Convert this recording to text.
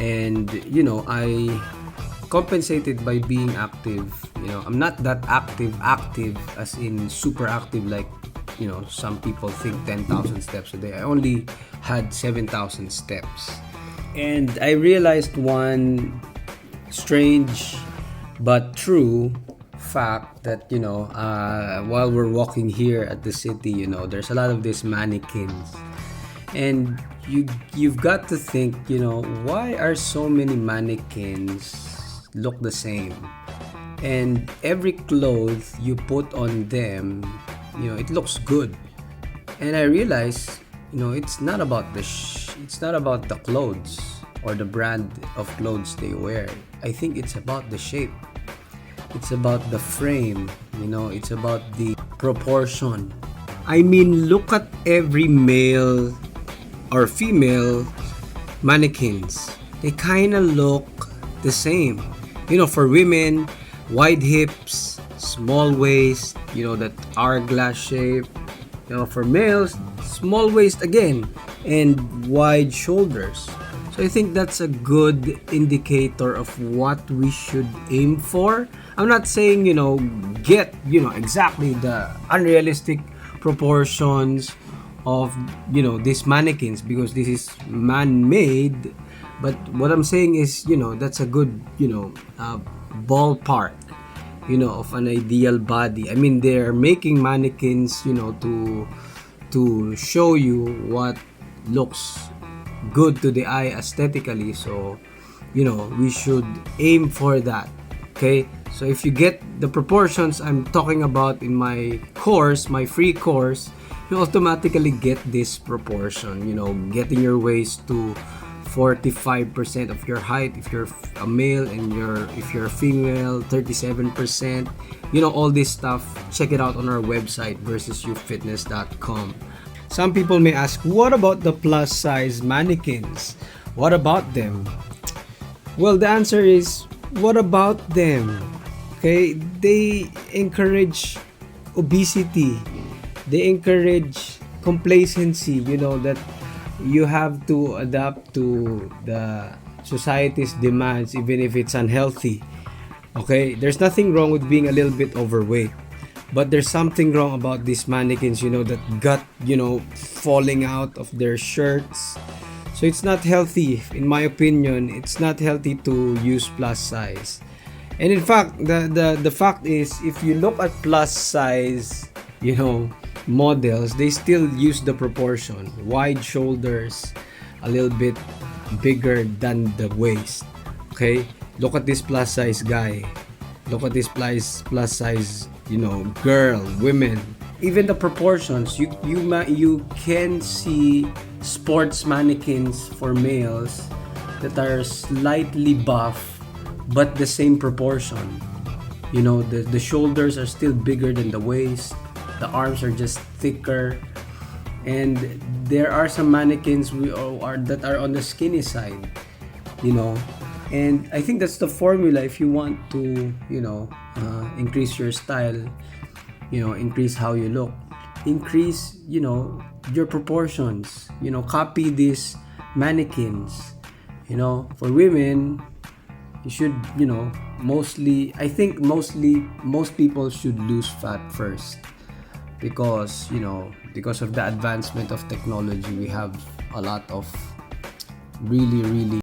and I compensated by being active. I'm not that active as in super active, like some people think 10,000 steps a day. I only had 7,000 steps, and I realized one strange but true fact that while we're walking here at the city, there's a lot of these mannequins, and you've got to think, why are so many mannequins look the same? And every clothes you put on them, it looks good. And I realized, it's not about it's not about the clothes or the brand of clothes they wear. I think it's about the shape. It's about the frame, it's about the proportion. I mean, look at every male or female mannequins. They kind of look the same. For women, wide hips, small waist, that hourglass shape. For males, small waist again, and wide shoulders. So I think that's a good indicator of what we should aim for. I'm not saying, get, exactly the unrealistic proportions of, these mannequins, because this is man-made. But what I'm saying is, that's a good, ballpark, of an ideal body. I mean, they're making mannequins, to show you what looks good to the eye aesthetically. So, we should aim for that. Okay? So if you get the proportions I'm talking about in my course, my free course, you automatically get this proportion, getting your waist to 45% of your height if you're a male, and if you're a female, 37%. All this stuff, check it out on our website versusyouFitness.com. Some people may ask, what about the plus size mannequins? What about them? Well, the answer is, what about them? Okay, they encourage obesity. They encourage complacency, that you have to adapt to the society's demands even if it's unhealthy. Okay, there's nothing wrong with being a little bit overweight, but there's something wrong about these mannequins, that gut, falling out of their shirts. So it's not healthy. In my opinion, it's not healthy to use plus size. And in fact, the fact is, if you look at plus size, models, they still use the proportion. Wide shoulders, a little bit bigger than the waist. Okay? Look at this plus size guy. Look at this plus size, girl, women. Even the proportions, you can see sports mannequins for males that are slightly buff but the same proportion. The shoulders are still bigger than the waist. The arms are just thicker, and there are some mannequins that are on the skinny side, and I think that's the formula if you want to, increase your style, increase how you look, increase, your proportions, copy these mannequins. For women, you should, I think most people should lose fat first, because because of the advancement of technology, we have a lot of really